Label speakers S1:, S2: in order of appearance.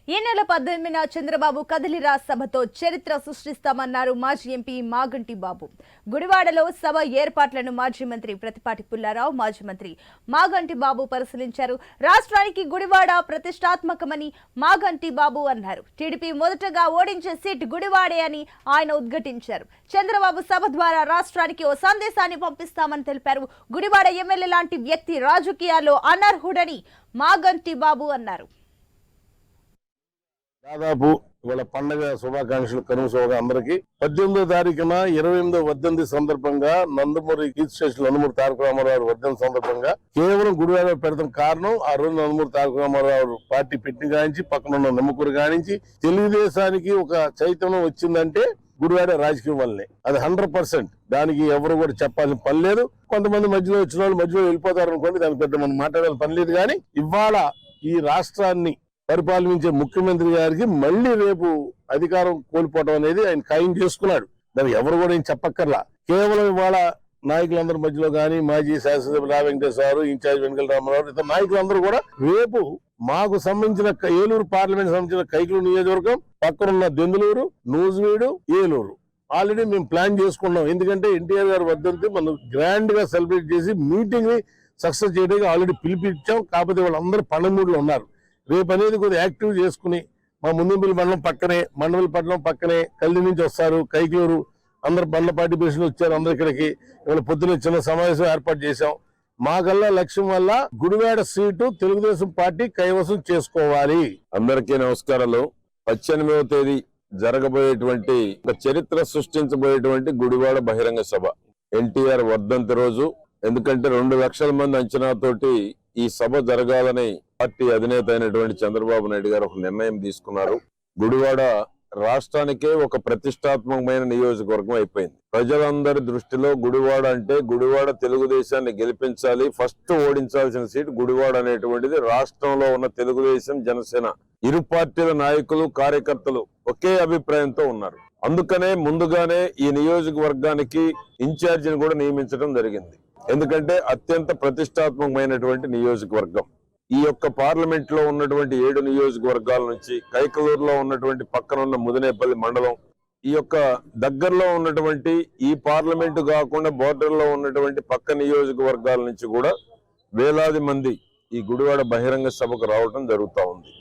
S1: ఈ నెల 18న చంద్రబాబు కదిలిరా సభతో చరిత్ర సృష్టిస్తామన్నారు మాజీ ఎంపీ మాగంటి బాబు. గుడివాడలో సభ ఏర్పాట్లను మాజీ మంత్రి ప్రతిపాటి పుల్లారావు, మాజీ మంత్రి మాగంటి బాబు పరిశీలించారు. రాష్ట్రానికి గుడివాడ ప్రతిష్టాత్మకమని మాగంటి బాబు అన్నారు. టీడీపీ మొదటగా ఓడించే సీట్ గుడివాడే అని ఆయన ఉద్ఘాటించారు. చంద్రబాబు సభ ద్వారా రాష్ట్రానికి ఓ సందేశాన్ని పంపిస్తామని తెలిపారు. గుడివాడ ఎమ్మెల్యే లాంటి వ్యక్తి రాజకీయాల్లో అనర్హుడని మాగంటి బాబు అన్నారు.
S2: దాదాపు ఇవాళ పండగ శుభాకాంక్షలు కనుమశోభ అందరికి 18వ తారీఖున 28వ వర్ధంతి సందర్భంగా నందమూరి కీర్తి స్టేషన్ నందమూరి తారక రామారావు వర్ధంతి సందర్భంగా కేవలం గుడివాడ పెడతాం. కారణం ఆ రోజు నందమూరి తారక రామారావు పార్టీ పెట్టిన గానించి పక్కనున్న నిమ్మకూరు గానించి తెలుగుదేశానికి ఒక చైతన్యం వచ్చిందంటే గుడివాడ రాజకీయం వల్లనే. అది 100%. దానికి ఎవరు కూడా చెప్పాల్సిన పని లేదు. కొంతమంది మధ్యలో వచ్చిన వాళ్ళు మధ్యలో వెళ్ళిపోతారు అనుకోండి, దానికి పెద్ద మనం మాట్లాడాల్సిన పని లేదు. కానీ ఇవాళ ఈ రాష్ట్రాన్ని పరిపాలించే ముఖ్యమంత్రి గారికి మళ్లీ రేపు అధికారం కోల్పోవడం అనేది ఆయన ఖాయం చేసుకున్నాడు. దానికి ఎవరు కూడా ఏం చెప్పక్కర్లా. కేవలం ఇవాళ నాయకులందరి మధ్యలో గానీ మాజీ శాసనసభ్యులు రా వెంకటేశ్వరరావు, ఇన్ఛార్జ్ వెంకట రామారావు, ఇతర నాయకులందరూ కూడా రేపు మాకు సంబంధించిన ఏలూరు పార్లమెంట్ సంబంధించిన కైకలూరు నియోజకవర్గం, పక్కనున్న దెందులూరు, నూజివీడు, ఏలూరు ఆల్రెడీ మేము ప్లాన్ చేసుకున్నాం. ఎందుకంటే ఎన్టీఆర్ గారు వర్ధంతి మనం గ్రాండ్ గా సెలబ్రేట్ చేసి మీటింగ్ ని సక్సెస్ చేయడానికి ఆల్రెడీ పిలిపించాం. కాకపోతే వాళ్ళందరూ పండుగ మూడ్లో ఉన్నారు. రేపు అనేది కొద్దిగా యాక్టివ్ చేసుకుని మా ముందుపల్లి మండలం పక్కనే, మండపల్లి పక్కనే కల్లి నుంచి వస్తారు, కైకలూరు అందరు బండ్ల పార్టీ పేషెంట్లు వచ్చారు. అందరు ఇక్కడికి ఇవాళ పొద్దున చిన్న సమావేశం ఏర్పాటు చేశాం. మాకల్లా లక్ష్యం వల్ల గుడివాడ సీటు తెలుగుదేశం పార్టీ కైవసం చేసుకోవాలి.
S3: అందరికీ నమస్కారాలు. 18వ తేదీ జరగబోయేటువంటి ఒక చరిత్ర సృష్టించబోయేటువంటి గుడివాడ బహిరంగ సభ ఎన్టీఆర్ వర్ధంతి రోజు. ఎందుకంటే 2 లక్షల మంది అంచనాతోటి ఈ సభ జరగాలని పార్టీ అధినేత అయినటువంటి చంద్రబాబు నాయుడు గారు ఒక నిర్ణయం తీసుకున్నారు. గుడివాడ రాష్ట్రానికే ఒక ప్రతిష్టాత్మకమైన నియోజకవర్గం అయిపోయింది. ప్రజలందరి దృష్టిలో గుడివాడ అంటే గుడివాడ తెలుగుదేశాన్ని గెలిపించాలి, ఫస్ట్ ఓడించాల్సిన సీట్ గుడివాడ అనేటువంటిది రాష్ట్రంలో ఉన్న తెలుగుదేశం, జనసేన ఇరు పార్టీల నాయకులు, కార్యకర్తలు ఒకే అభిప్రాయంతో ఉన్నారు. అందుకనే ముందుగానే ఈ నియోజకవర్గానికి ఇన్ఛార్జిని కూడా నియమించడం జరిగింది. ఎందుకంటే అత్యంత ప్రతిష్టాత్మకమైనటువంటి నియోజకవర్గం. ఈ యొక్క పార్లమెంట్ లో ఉన్నటువంటి 7 నియోజకవర్గాల నుంచి కైకలూరులో ఉన్నటువంటి పక్కనున్న ముదినేపల్లి మండలం, ఈ యొక్క దగ్గరలో ఉన్నటువంటి ఈ పార్లమెంటు కాకుండా బోర్డర్ లో ఉన్నటువంటి పక్క నియోజకవర్గాల నుంచి కూడా వేలాది మంది ఈ గుడివాడ బహిరంగ సభకు రావడం జరుగుతూ ఉంది.